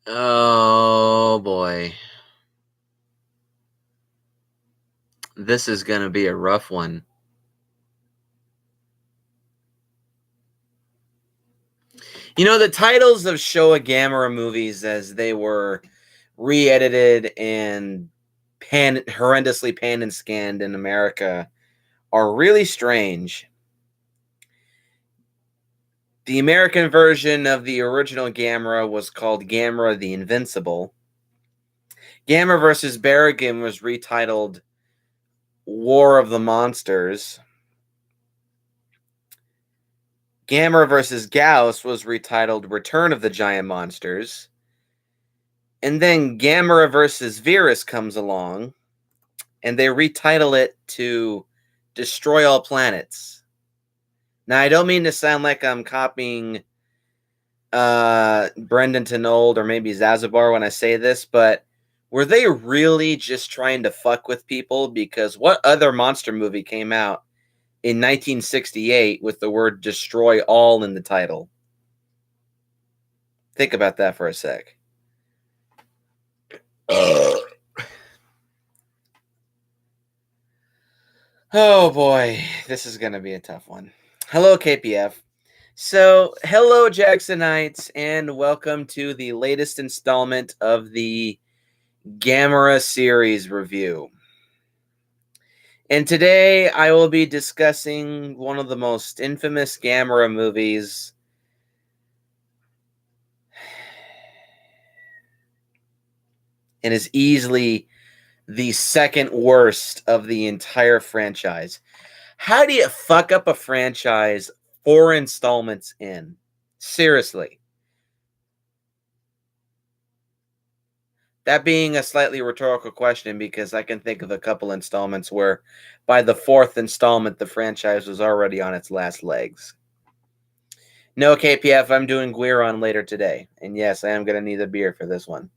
Oh boy. This is going to be a rough one. You know, the titles of Showa Gamera movies as they were re-edited and horrendously panned and scanned in America are really strange. The American version of the original Gamera was called Gamera the Invincible. Gamera vs. Berrigan was retitled War of the Monsters. Gamera vs. Gauss was retitled Return of the Giant Monsters. And then Gamera vs. Viras comes along, and they retitle it to Destroy All Planets. Now, I don't mean to sound like I'm copying Brendan Tenold or maybe Zazabar when I say this, but were they really just trying to fuck with people? Because what other monster movie came out in 1968 with the word destroy all in the title? Think about that for a sec. Oh boy, this is going to be a tough one. Hello, KPF. So, hello, Jacksonites, and welcome to the latest installment of the Gamera series review. And today I will be discussing one of the most infamous Gamera movies. And is easily the second worst of the entire franchise. How do you fuck up a franchise 4 installments in? Seriously. That being a slightly rhetorical question, because I can think of a couple installments where by the 4th installment, the franchise was already on its last legs. No, KPF, I'm doing Guiron later today. And yes, I am going to need a beer for this one.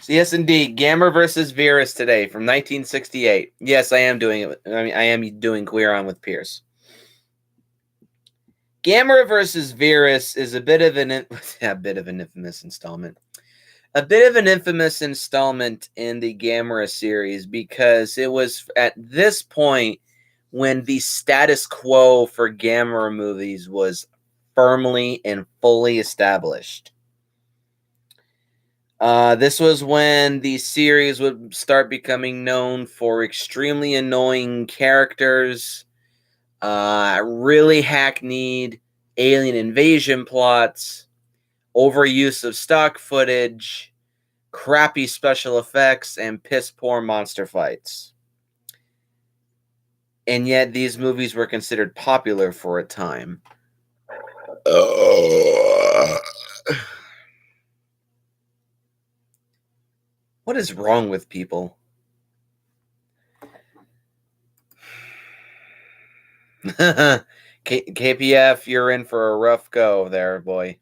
So yes, indeed, Gamera versus Viras today from 1968. Yes, I am doing it. I am doing Guiron with Pierce. Gamera versus Viras is a bit of an infamous installment. A bit of an infamous installment in the Gamera series because it was at this point when the status quo for Gamera movies was firmly and fully established. This was when the series would start becoming known for extremely annoying characters, really hackneyed alien invasion plots, overuse of stock footage, crappy special effects, and piss-poor monster fights. And yet these movies were considered popular for a time. What is wrong with people? KPF, you're in for a rough go there, boy.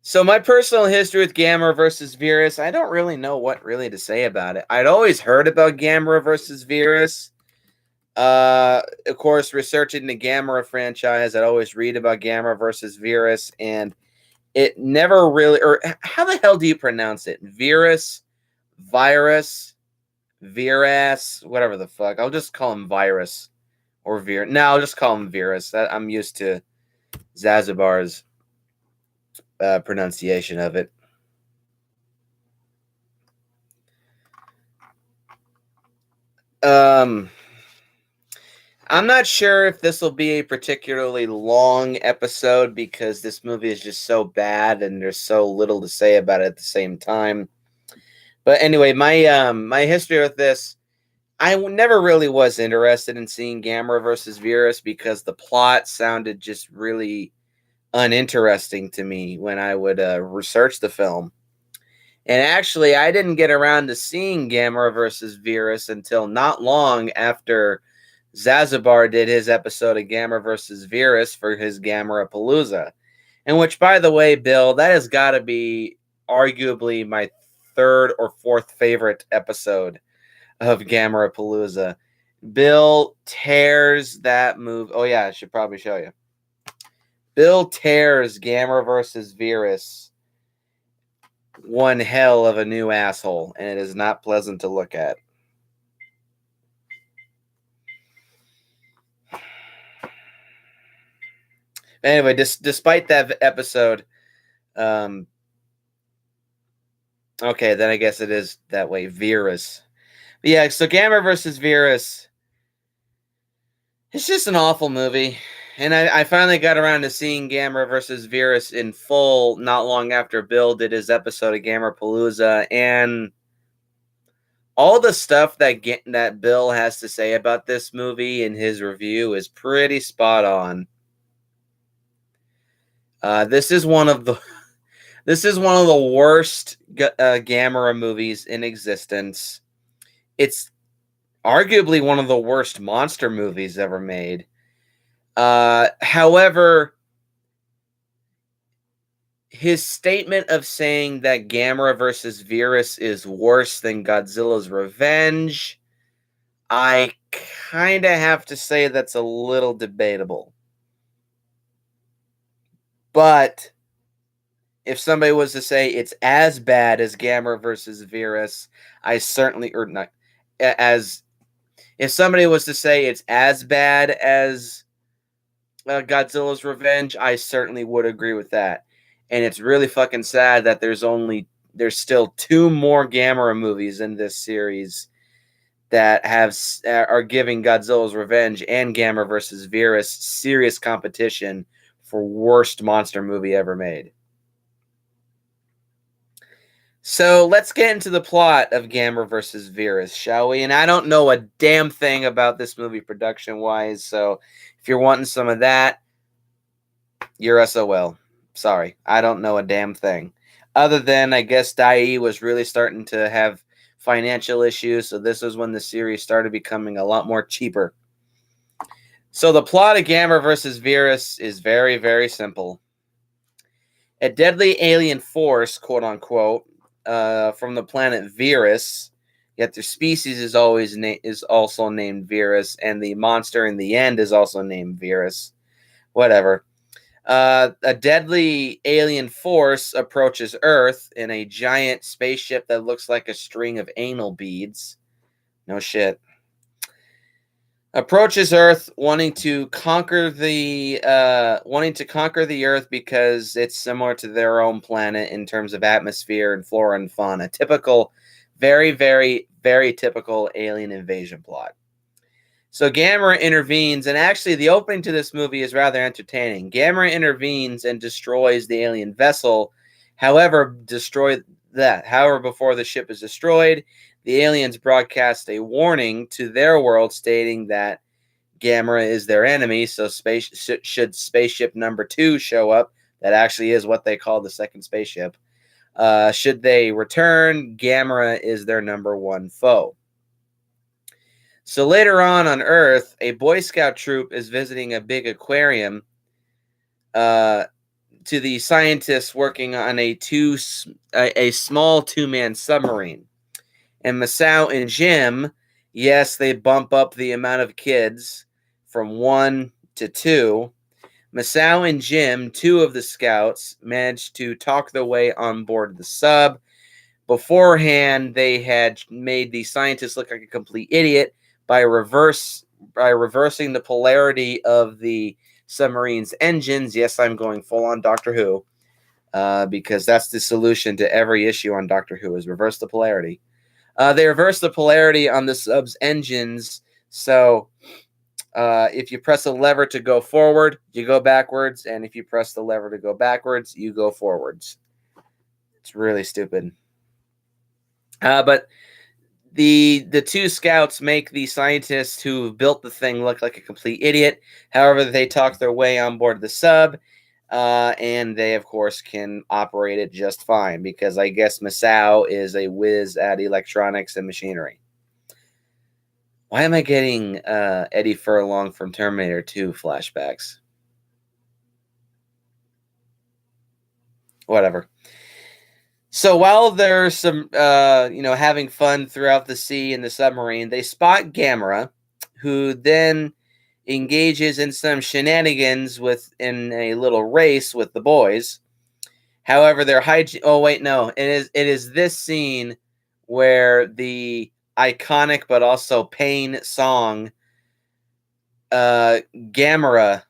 So my personal history with Gamera versus Viras, I don't really know what really to say about it. I'd always heard about Gamera versus Viras. Of course, researching the Gamera franchise, I'd always read about Gamera versus Viras, and it never really, or how the hell do you pronounce it? Viras, Virus, Viras, whatever the fuck. I'll just call him Virus or Vir. No, I'll just call him Viras. I'm used to Zazabar's pronunciation of it. I'm not sure if this will be a particularly long episode because this movie is just so bad and there's so little to say about it at the same time. But anyway, my history with this, I never really was interested in seeing Gamera versus Viras because the plot sounded just really uninteresting to me when I would research the film. And actually, I didn't get around to seeing Gamera versus Viras until not long after Zazabar did his episode of Gamera versus Viras for his Gamera Palooza. In which, by the way, Bill, that has got to be arguably my 3rd or 4th favorite episode of Gamera Palooza. Bill tears that move. Oh yeah, I should probably show you. Bill tears Gamera versus Viras. One hell of a new asshole, and it is not pleasant to look at. Anyway, despite that episode, okay, then I guess it is that way. Viras. But yeah, so Gamera versus Viras. It's just an awful movie. And I finally got around to seeing Gamera versus Viras in full not long after Bill did his episode of Gamera Palooza. And all the stuff that Bill has to say about this movie in his review is pretty spot on. This is one of the worst Gamera movies in existence. It's arguably one of the worst monster movies ever made. However, his statement of saying that Gamera versus Viras is worse than Godzilla's Revenge, I kind of have to say that's a little debatable. But if somebody was to say it's as bad as Gamera versus Viras, I certainly, or not, as if somebody was to say it's as bad as Godzilla's Revenge, I certainly would agree with that. And it's really fucking sad that there's still 2 more Gamera movies in this series that are giving Godzilla's Revenge and Gamera versus Viras serious competition for worst monster movie ever made. So let's get into the plot of Gamera versus Viras, shall we? And I don't know a damn thing about this movie production-wise, so if you're wanting some of that, you're SOL. Sorry, I don't know a damn thing. Other than, I guess, Dai was really starting to have financial issues, so this was when the series started becoming a lot more cheaper. So the plot of Gamera versus Viras is very, very simple. A deadly alien force, quote-unquote, from the planet Viras, yet their species is also named Viras, and the monster in the end is also named Viras. Whatever. A deadly alien force approaches Earth in a giant spaceship that looks like a string of anal beads. No shit. Approaches Earth wanting to conquer the Earth because it's similar to their own planet in terms of atmosphere and flora and fauna. Typical, very, very, very typical alien invasion plot. So Gamera intervenes, and actually the opening to this movie is rather entertaining. Gamera intervenes and destroys the alien vessel. However, before the ship is destroyed, the aliens broadcast a warning to their world stating that Gamera is their enemy, so should spaceship number 2 show up, that actually is what they call the second spaceship, should they return, Gamera is their number 1 foe. So later on Earth, a Boy Scout troop is visiting a big aquarium to the scientists working on a small 2-man submarine. And Masao and Jim, yes, they bump up the amount of kids from 1 to 2. Masao and Jim, 2 of the scouts, managed to talk their way on board the sub. Beforehand, they had made the scientists look like a complete idiot by reversing the polarity of the submarine's engines. Yes, I'm going full on Doctor Who, because that's the solution to every issue on Doctor Who, is reverse the polarity. They reverse the polarity on the sub's engines, so if you press a lever to go forward, you go backwards, and if you press the lever to go backwards, you go forwards. It's really stupid. But the 2 scouts make the scientists who built the thing look like a complete idiot. However, they talk their way on board the sub, and they, of course, can operate it just fine, because I guess Masao is a whiz at electronics and machinery. Why am I getting Eddie Furlong from Terminator 2 flashbacks? Whatever. So while they're having fun throughout the sea in the submarine, they spot Gamera, who then engages in some shenanigans in a little race with the boys. However, their hygiene. Oh wait, no. It is this scene where the iconic but also pain song Gamera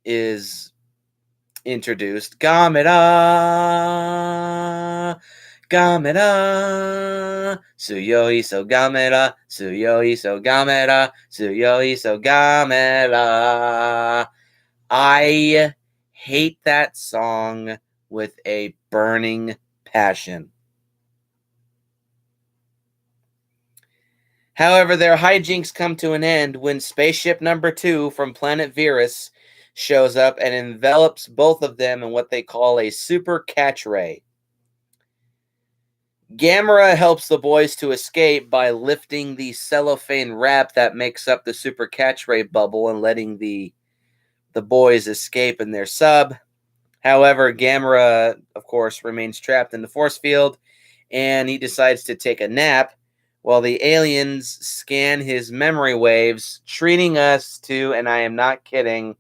is introduced. Gamera, Gamera, Suyo iso Gamera, Suyo iso Gamera, Suyo iso Gamera. I hate that song with a burning passion. However, their hijinks come to an end when spaceship number 2 from planet Viras shows up and envelops both of them in what they call a super catch ray. Gamera helps the boys to escape by lifting the cellophane wrap that makes up the super catch ray bubble and letting the boys escape in their sub. However, Gamera, of course, remains trapped in the force field, and he decides to take a nap while the aliens scan his memory waves, treating us to, and I am not kidding,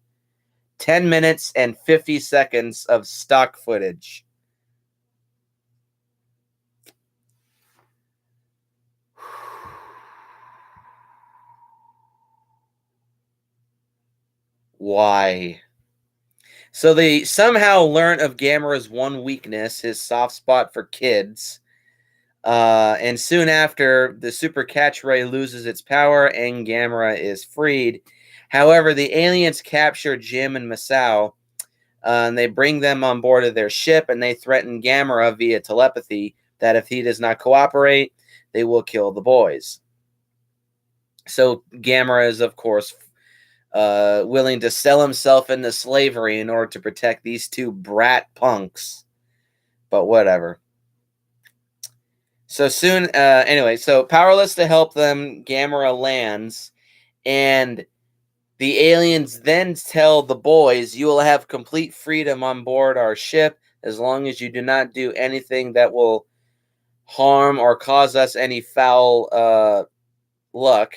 10 minutes and 50 seconds of stock footage. Why? So they somehow learn of Gamera's one weakness, his soft spot for kids. And soon after, the super catch ray loses its power and Gamera is freed. However, the aliens capture Jim and Masao, and they bring them on board of their ship, and they threaten Gamera via telepathy that if he does not cooperate, they will kill the boys. So Gamera is, of course, willing to sell himself into slavery in order to protect these two brat punks. But whatever. So soon, anyway, so powerless to help them, Gamera lands, and the aliens then tell the boys, you will have complete freedom on board our ship as long as you do not do anything that will harm or cause us any foul luck.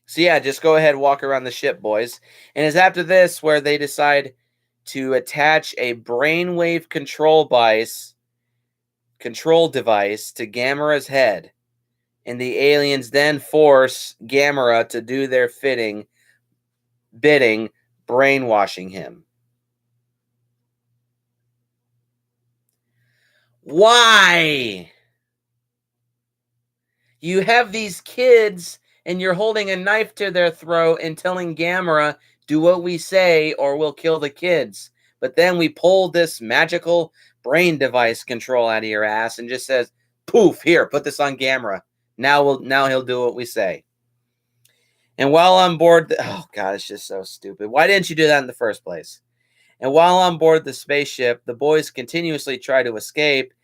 So yeah, just go ahead, walk around the ship, boys. And it's after this where they decide to attach a brainwave control device to Gamera's head. And the aliens then force Gamera to do their bidding, brainwashing him. Why? You have these kids and you're holding a knife to their throat and telling Gamera, do what we say or we'll kill the kids. But then we pull this magical brain device control out of your ass and just says, poof, here, put this on Gamera. Now he'll do what we say. And while on board, oh God, it's just so stupid. Why didn't you do that in the first place? And while on board the spaceship, the boys continuously try to escape.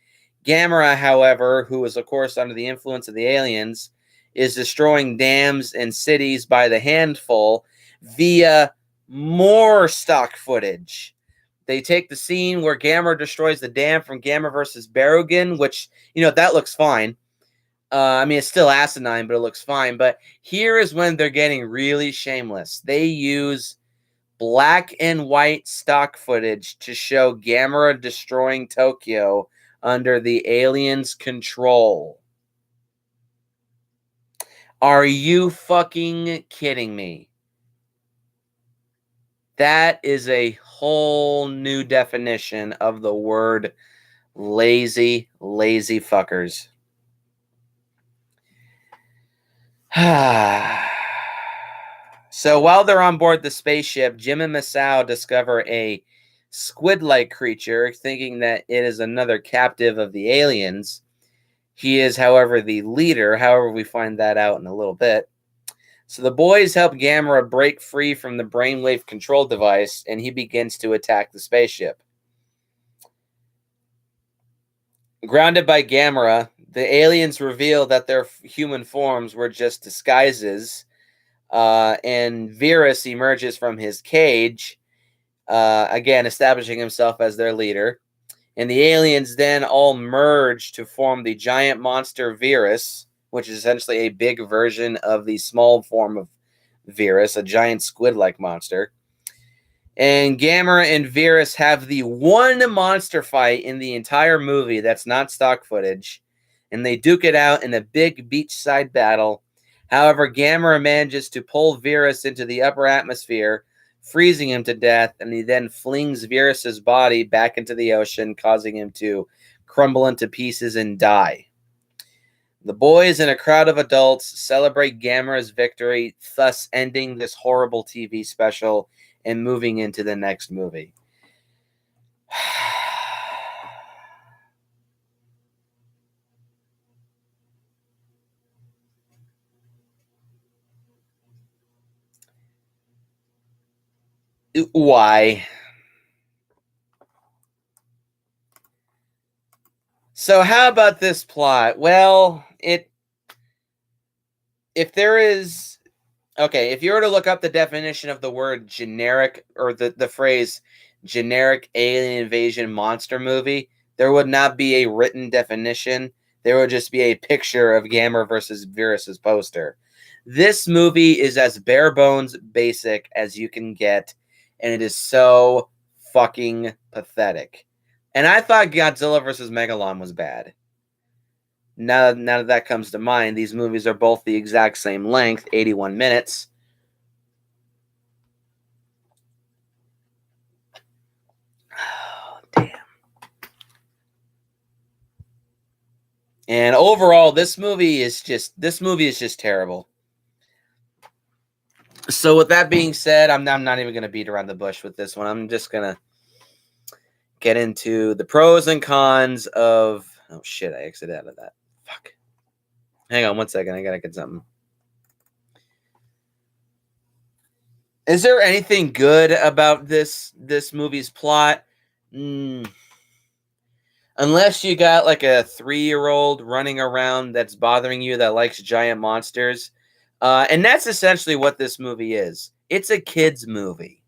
Gamera, however, who is of course under the influence of the aliens, is destroying dams and cities by the handful via more stock footage. They take the scene where Gamera destroys the dam from Gamera versus Barugan, which, that looks fine. I mean, it's still asinine, but it looks fine. But here is when they're getting really shameless. They use black and white stock footage to show Gamera destroying Tokyo under the aliens' control. Are you fucking kidding me? That is a whole new definition of the word lazy fuckers. So while they're on board the spaceship, Jim and Masao discover a squid-like creature, thinking that it is another captive of the aliens. He is, however, the leader. However, we find that out in a little bit. So the boys help Gamera break free from the brainwave control device, and he begins to attack the spaceship. Grounded by Gamera, the aliens reveal that their human forms were just disguises, and Viras emerges from his cage, again establishing himself as their leader. And the aliens then all merge to form the giant monster Viras, which is essentially a big version of the small form of Viras, a giant squid-like monster. And Gamera and Viras have the one monster fight in the entire movie that's not stock footage, and they duke it out in a big beachside battle. However, Gamera manages to pull Viras into the upper atmosphere, freezing him to death, and he then flings Viras's body back into the ocean, causing him to crumble into pieces and die. The boys and a crowd of adults celebrate Gamera's victory, thus ending this horrible TV special and moving into the next movie. Why? So how about this plot? Well, if there is okay, if you were to look up the definition of the word generic or the phrase generic alien invasion monster movie, there would not be a written definition. There would just be a picture of Gamera versus Virus's poster. This movie is as bare bones basic as you can get, and it is so fucking pathetic. And I thought Godzilla versus Megalon was bad. Now that comes to mind, these movies are both the exact same length, 81 minutes. Oh, damn. And overall, this movie is just terrible. So with that being said, I'm not even going to beat around the bush with this one. I'm just going to get into the pros and cons of... Oh, shit, I exited out of that. Fuck. Hang on one second. I got to get something. Is there anything good about this movie's plot? Unless you got like a 3-year-old running around that's bothering you that likes giant monsters. And that's essentially what this movie is. It's a kid's movie.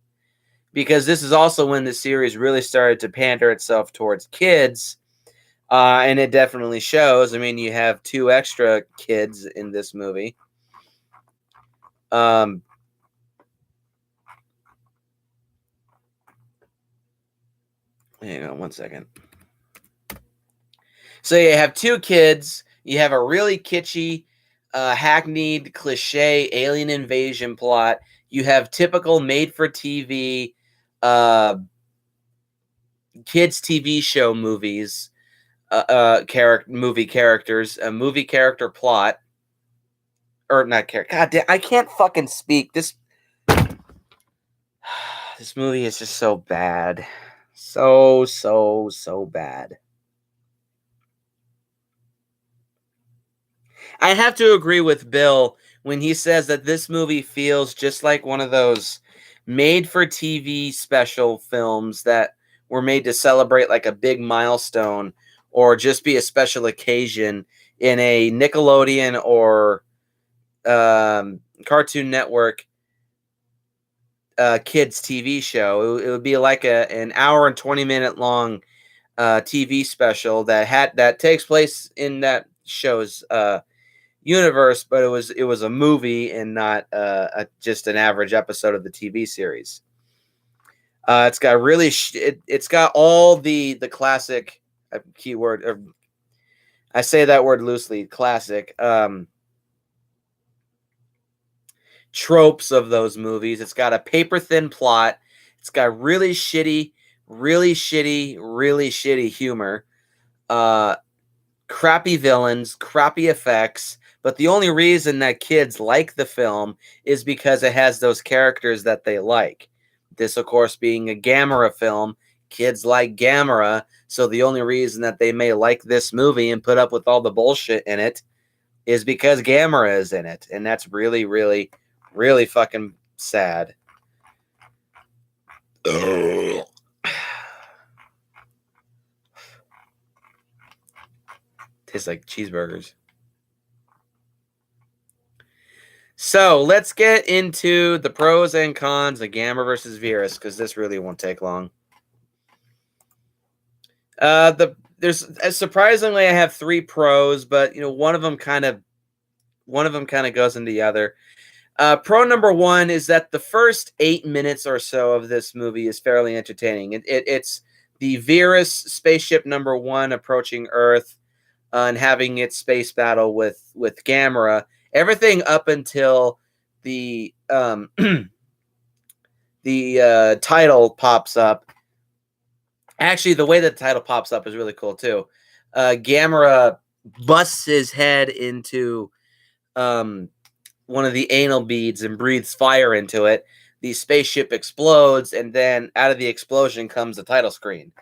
Because this is also when the series really started to pander itself towards kids. And it definitely shows. I mean, you have 2 extra kids in this movie. Hang on one second. So you have 2 kids. You have a really kitschy, hackneyed, cliche alien invasion plot. You have typical made-for-TV kids TV show movies, movie characters, a movie character plot, or not character. God damn, I can't fucking speak. This movie is just so bad, so bad. I have to agree with Bill when he says that this movie feels just like one of those made-for-TV special films that were made to celebrate like a big milestone or just be a special occasion in a Nickelodeon or Cartoon Network kids TV show. It would be like an hour and 20-minute long TV special that takes place in that show's universe, but it was a movie and not just an average episode of the TV series. It's got really it's got all the classic keyword, or I say that word loosely, classic tropes of those movies. It's got a paper thin plot. It's got really shitty humor. Crappy villains, crappy effects. But the only reason that kids like the film is because it has those characters that they like. This, of course, being a Gamera film. Kids like Gamera, so the only reason that they may like this movie and put up with all the bullshit in it is because Gamera is in it. And that's really, really, really fucking sad. Tastes like cheeseburgers. So let's get into the pros and cons of Gamera versus Viras, because this really won't take long. There's surprisingly I have 3 pros, but one of them kind of one of them kind of goes into the other. Pro number one is that the first 8 minutes or so of this movie is fairly entertaining. It's the Viras spaceship number one approaching Earth and having its space battle with Gamera. Everything up until the the title pops up. Actually, the way that the title pops up is really cool too. Gamera busts his head into one of the anal beads and breathes fire into it. The spaceship explodes, and then out of the explosion comes the title screen.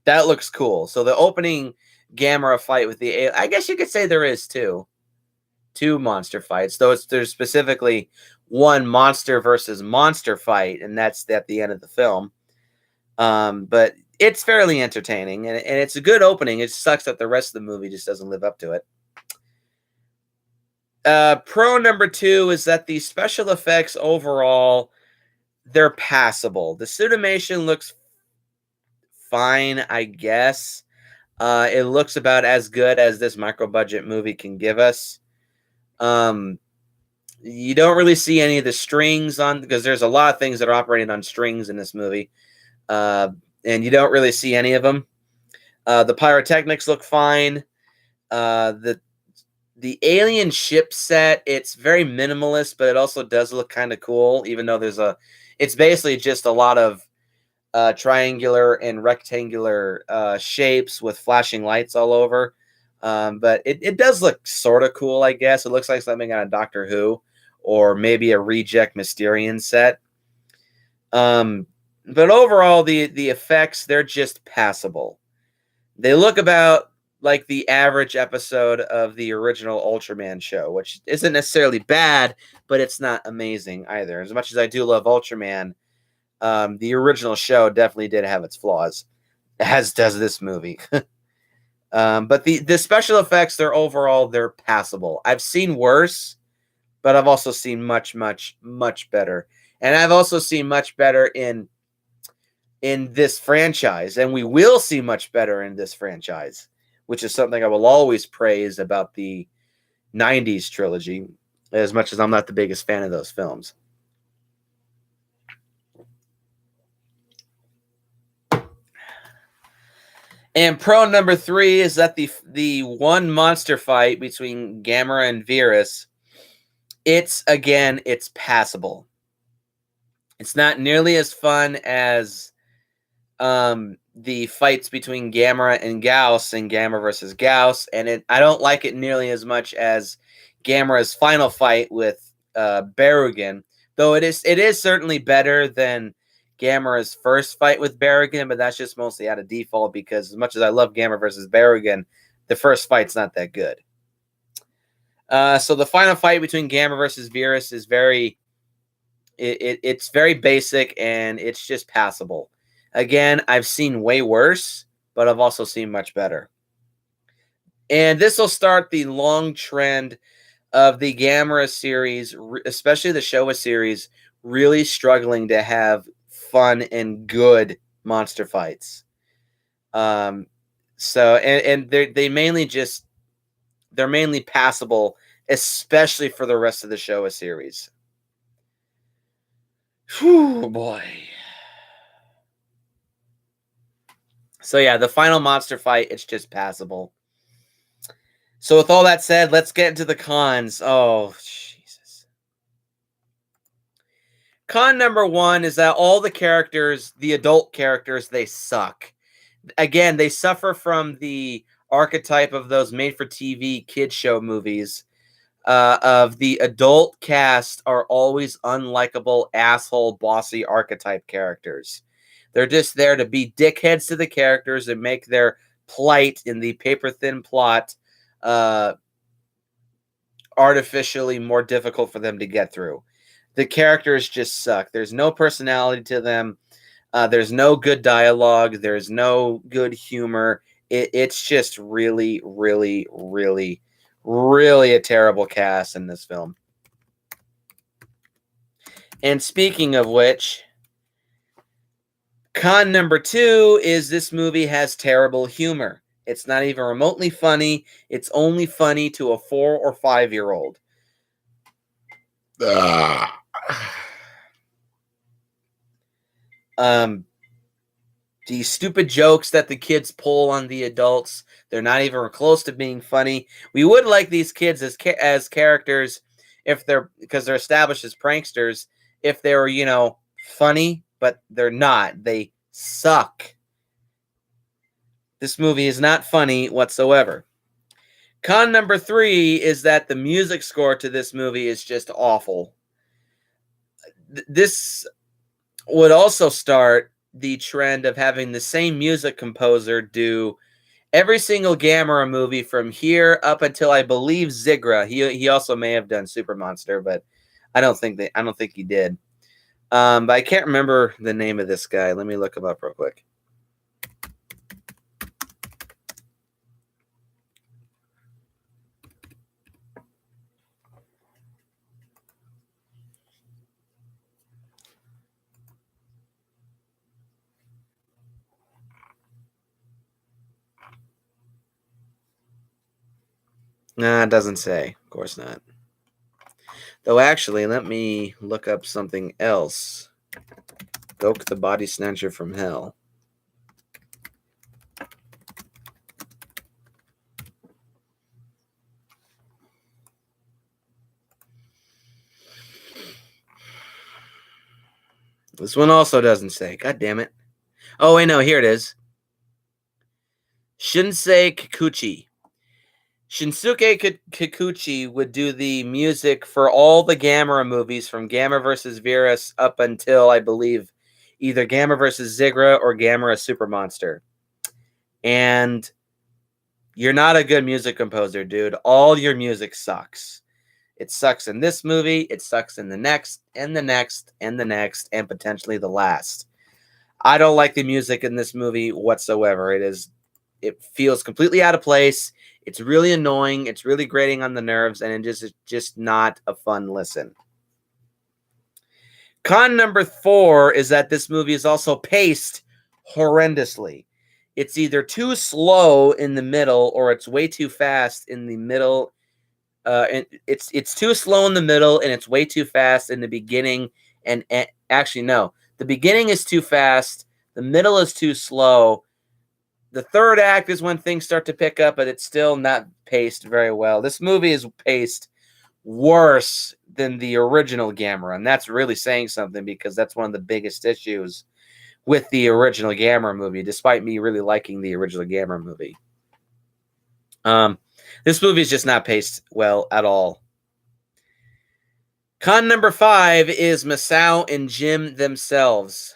That looks cool. So the opening Gamera fight with the I guess you could say there is two monster fights, though there's specifically one monster versus monster fight, and that's at the end of the film. But it's fairly entertaining, and it's a good opening. It sucks that the rest of the movie just doesn't live up to it. Pro number two is that the special effects overall, they're passable. The suitimation looks fine, I guess. It looks about as good as this micro-budget movie can give us. You don't really see any of the strings on, because there's a lot of things that are operating on strings in this movie. And you don't really see any of them. The pyrotechnics look fine. The alien ship set, it's very minimalist, but it also does look kind of cool, even though it's basically just a lot of triangular and rectangular shapes with flashing lights all over. But it does look sort of cool, I guess. It looks like something out of Doctor Who or maybe a reject Mysterian set. But overall, the effects, they're just passable. They look about like the average episode of the original Ultraman show, which isn't necessarily bad, but it's not amazing either. As much as I do love Ultraman, the original show definitely did have its flaws, as does this movie. But the special effects, they're passable. I've seen worse, but I've also seen much, much, much better. And I've also seen much better in this franchise, and we will see much better in this franchise, which is something I will always praise about the 90s trilogy, as much as I'm not the biggest fan of those films. And pro number three is that the one monster fight between Gamera and Viras, it's passable. It's not nearly as fun as the fights between Gamera and Gauss and Gamera versus Gauss, and I don't like it nearly as much as Gamera's final fight with Barugan, though it is certainly better than Gamera's first fight with Barugan, but that's just mostly out of default because as much as I love Gamera versus Barugan, the first fight's not that good. So the final fight between Gamera versus Viras is it's very basic and it's just passable. Again, I've seen way worse, but I've also seen much better. And this will start the long trend of the Gamera series, especially the Showa series, really struggling to have fun and good monster fights. So they're mainly passable, especially for the rest of the Showa series. Whew, boy. So yeah, the final monster fight, it's just passable. So with all that said, let's get into the cons. Oh, Jesus. Con number one is that all the characters, the adult characters, they suck. Again, they suffer from the archetype of those made-for-TV kid show movies of the adult cast are always unlikable, asshole, bossy archetype characters. They're just there to be dickheads to the characters and make their plight in the paper-thin plot artificially more difficult for them to get through. The characters just suck. There's no personality to them. There's no good dialogue. There's no good humor. It's just really, really, really, really a terrible cast in this film. And speaking of which, con number two is this movie has terrible humor. It's not even remotely funny. It's only funny to a 4 or 5-year-old. Ah. These stupid jokes that the kids pull on the adults, they're not even close to being funny. We would like these kids as characters if they're, because they're established as pranksters, if they were, funny, but they're not. They suck. This movie is not funny whatsoever. Con number 3 is that the music score to this movie is just awful. This would also start the trend of having the same music composer do every single Gamera movie from here up until, I believe, Zigra. He also may have done Super Monster, but I don't think he did. But I can't remember the name of this guy. Let me look him up real quick. Nah, it doesn't say. Of course not. Though actually, let me look up something else. Gok the Body Snatcher from Hell. This one also doesn't say. God damn it. Oh, wait, no, here it is. Shinsei Kikuchi. Shinsuke Kikuchi would do the music for all the Gamera movies from Gamera vs. Viras up until, I believe, either Gamera vs. Zigra or Gamera Super Monster. And you're not a good music composer, dude. All your music sucks. It sucks in this movie, it sucks in the next, and the next, and the next, and potentially the last. I don't like the music in this movie whatsoever. It feels completely out of place. It's really annoying. It's really grating on the nerves, and it's just not a fun listen. Con number 4 is that this movie is also paced horrendously. It's either too slow in the middle or it's way too fast in the middle. And it's too slow in the middle and it's way too fast in the beginning. And actually, no, the beginning is too fast. The middle is too slow. The third act is when things start to pick up, but it's still not paced very well. This movie is paced worse than the original Gamera, and that's really saying something because that's one of the biggest issues with the original Gamera movie, despite me really liking the original Gamera movie. This movie is just not paced well at all. Con number 5 is Masao and Jim themselves.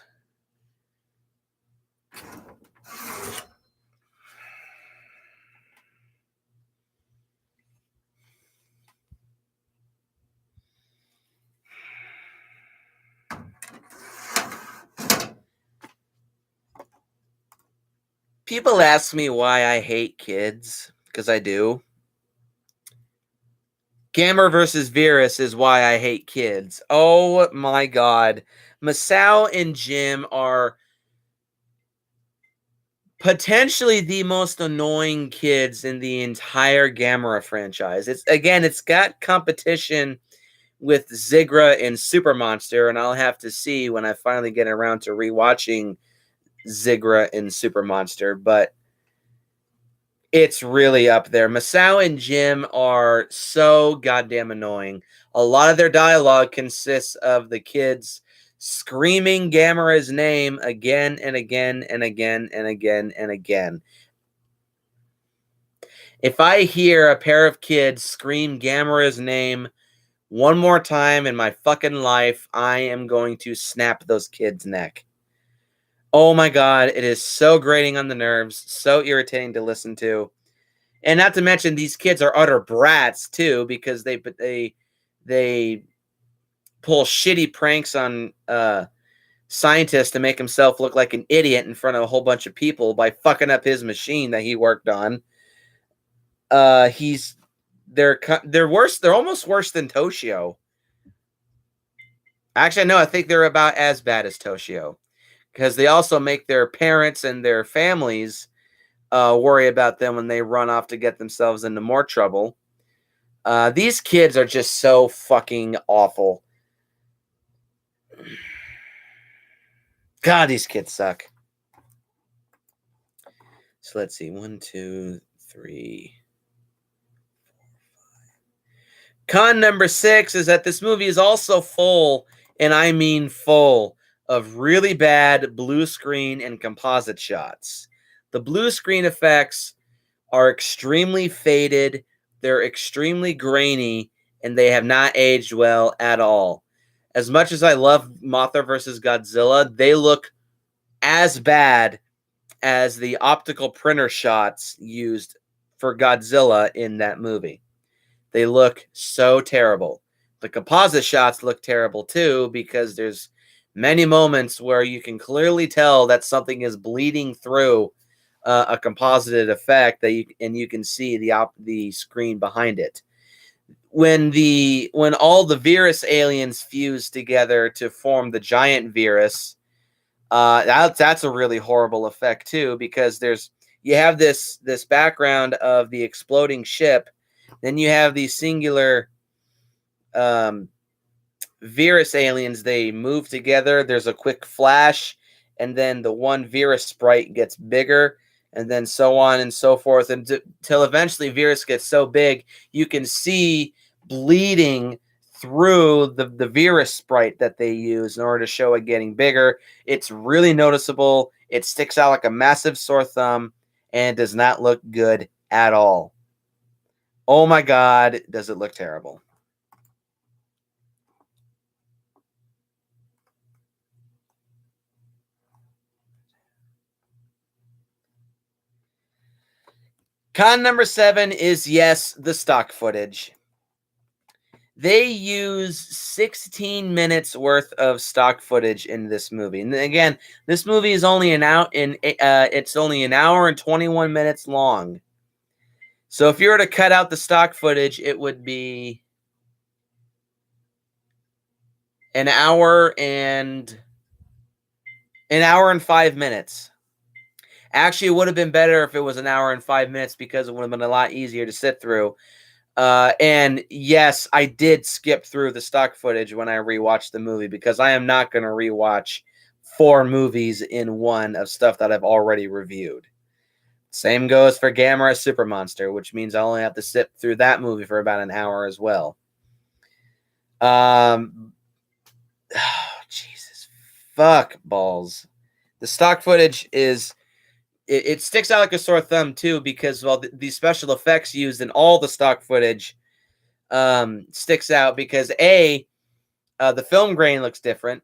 People ask me why I hate kids, because I do. Gamera versus Viras is why I hate kids. Oh my god. Masao and Jim are potentially the most annoying kids in the entire Gamera franchise. It's got competition with Zigra and Super Monster, and I'll have to see when I finally get around to rewatching Zigra and Super Monster, but it's really up there. Masao and Jim are so goddamn annoying. A lot of their dialogue consists of the kids screaming Gamera's name again and again and again and again and again. If I hear a pair of kids scream Gamera's name one more time in my fucking life, I am going to snap those kids' neck. Oh my god, it is so grating on the nerves, so irritating to listen to. And not to mention, these kids are utter brats too, because they pull shitty pranks on scientists to make himself look like an idiot in front of a whole bunch of people by fucking up his machine that he worked on. They're worse. They're almost worse than Toshio. Actually, no, I think they're about as bad as Toshio, because they also make their parents and their families worry about them when they run off to get themselves into more trouble. These kids are just so fucking awful. God, these kids suck. So let's see. 1, 2, 3. Con number 6 is that this movie is also full, and I mean full, of really bad blue screen and composite shots. The blue screen effects are extremely faded, they're extremely grainy, and they have not aged well at all. As much as I love Mothra vs. Godzilla, they look as bad as the optical printer shots used for Godzilla in that movie. They look so terrible. The composite shots look terrible too because there's many moments where you can clearly tell that something is bleeding through a composited effect that you can see the screen behind it. When all the Viras aliens fuse together to form the giant Viras, that's a really horrible effect too because you have this background of the exploding ship, then you have these singular Virus aliens. They move together. There's a quick flash, and then the one Virus sprite gets bigger, and then so on and so forth until eventually Virus gets so big you can see bleeding through the Virus sprite that they use in order to show it getting bigger. It's really noticeable. It sticks out like a massive sore thumb and does not look good at all. Oh my God, does it look terrible. Con number 7 is, yes, the stock footage. They use 16 minutes worth of stock footage in this movie. And again, this movie is only it's only an hour and 21 minutes long. So if you were to cut out the stock footage, it would be an hour and 5 minutes. Actually, it would have been better if it was an hour and 5 minutes because it would have been a lot easier to sit through. And yes, I did skip through the stock footage when I rewatched the movie because I am not going to rewatch 4 movies in one of stuff that I've already reviewed. Same goes for Gamera Super Monster, which means I only have to sit through that movie for about an hour as well. Jesus, fuck balls. The stock footage is it sticks out like a sore thumb too because the special effects used in all the stock footage sticks out because the film grain looks different.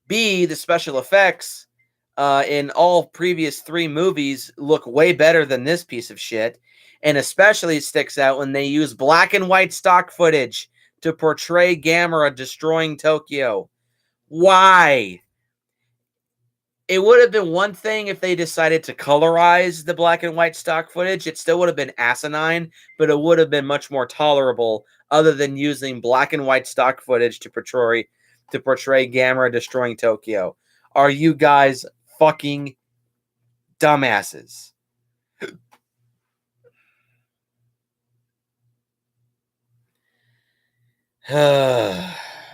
B, the special effects in all previous 3 movies look way better than this piece of shit, and especially sticks out when they use black and white stock footage to portray Gamera destroying Tokyo. Why? It would have been one thing if they decided to colorize the black and white stock footage. It still would have been asinine, but it would have been much more tolerable other than using black and white stock footage to portray Gamera destroying Tokyo. Are you guys fucking dumbasses?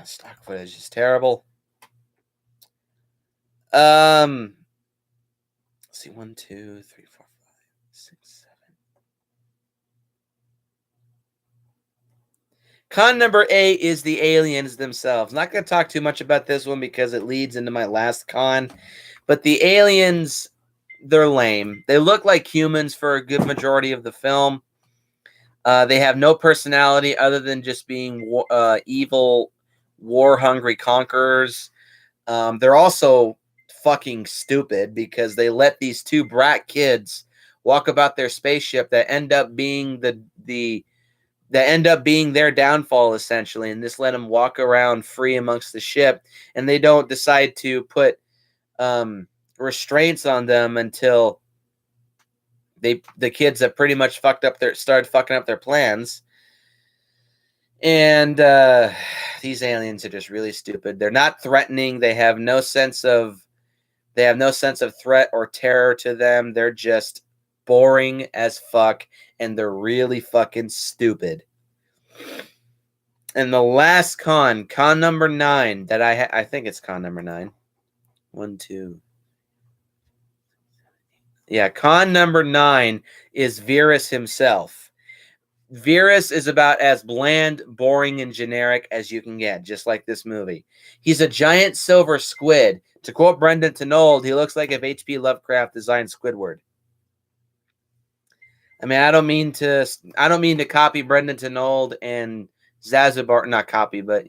Stock footage is terrible. Let's see, 1, 2, 3, 4, 5, 6, 7. Con number 8 is the aliens themselves. Not going to talk too much about this one because it leads into my last con. But the aliens, they're lame. They look like humans for a good majority of the film. They have no personality other than just being evil, war-hungry conquerors. They're also fucking stupid because they let these 2 brat kids walk about their spaceship that end up being their downfall, essentially, and just let them walk around free amongst the ship, and they don't decide to put restraints on them until the kids have pretty much started fucking up their plans. And these aliens are just really stupid. They're not threatening. They have no sense of threat or terror to them. They're just boring as fuck, and they're really fucking stupid. And the last con number 9 that I think it's con number 9. 1, 2. Yeah, con number 9 is Viras himself. Viras is about as bland, boring, and generic as you can get, just like this movie. He's a giant silver squid. To quote Brendan Tenold, he looks like if H.P. Lovecraft designed Squidward. I mean, I don't mean to copy Brendan Tenold and Zazubar, not copy, but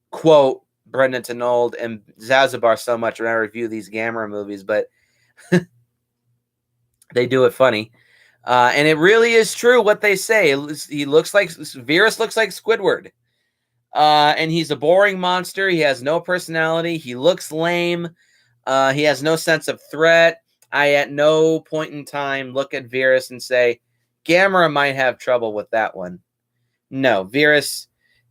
quote Brendan Tenold and Zazubar so much when I review these Gamera movies, but they do it funny. And it really is true what they say. He looks like Viras looks like Squidward. And he's a boring monster. He has no personality. He looks lame. He has no sense of threat. I at no point in time look at Viras and say, Gamera might have trouble with that one. No, Viras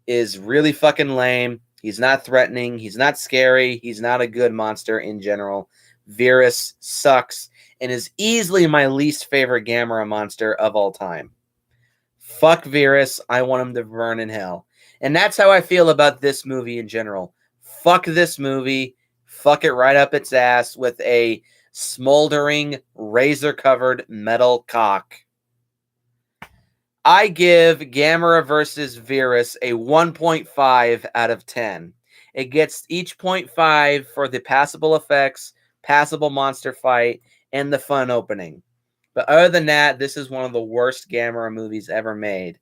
is really fucking lame. He's not threatening. He's not scary. He's not a good monster in general. Viras sucks and is easily my least favorite Gamera monster of all time. Fuck Viras. I want him to burn in hell. And that's how I feel about this movie in general. Fuck this movie. Fuck it right up its ass with a smoldering, razor-covered metal cock. I give Gamera versus Viras a 1.5 out of 10. It gets each 0.5 for the passable effects, passable monster fight, and the fun opening. But other than that, this is one of the worst Gamera movies ever made.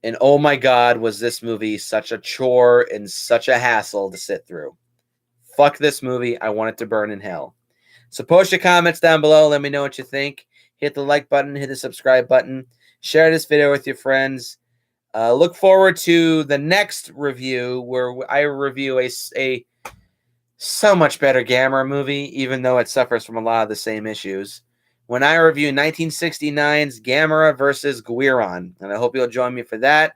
And oh my God, was this movie such a chore and such a hassle to sit through. Fuck this movie. I want it to burn in hell. So post your comments down below. Let me know what you think. Hit the like button. Hit the subscribe button. Share this video with your friends. Look forward to the next review where I review a so much better Gamera movie, even though it suffers from a lot of the same issues. When I review 1969's Gamera versus Guiron. And I hope you'll join me for that.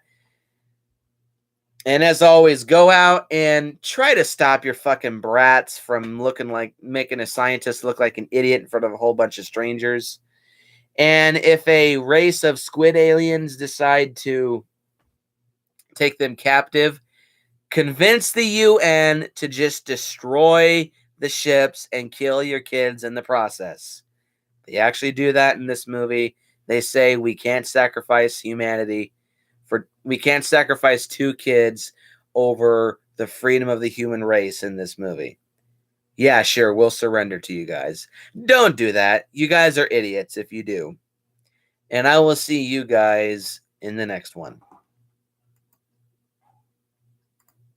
And as always, go out and try to stop your fucking brats from making a scientist look like an idiot in front of a whole bunch of strangers. And if a race of squid aliens decide to take them captive, convince the UN to just destroy the ships and kill your kids in the process. They actually do that in this movie. They say we can't sacrifice humanity. We can't sacrifice 2 kids over the freedom of the human race in this movie. Yeah, sure, we'll surrender to you guys. Don't do that. You guys are idiots if you do. And I will see you guys in the next one.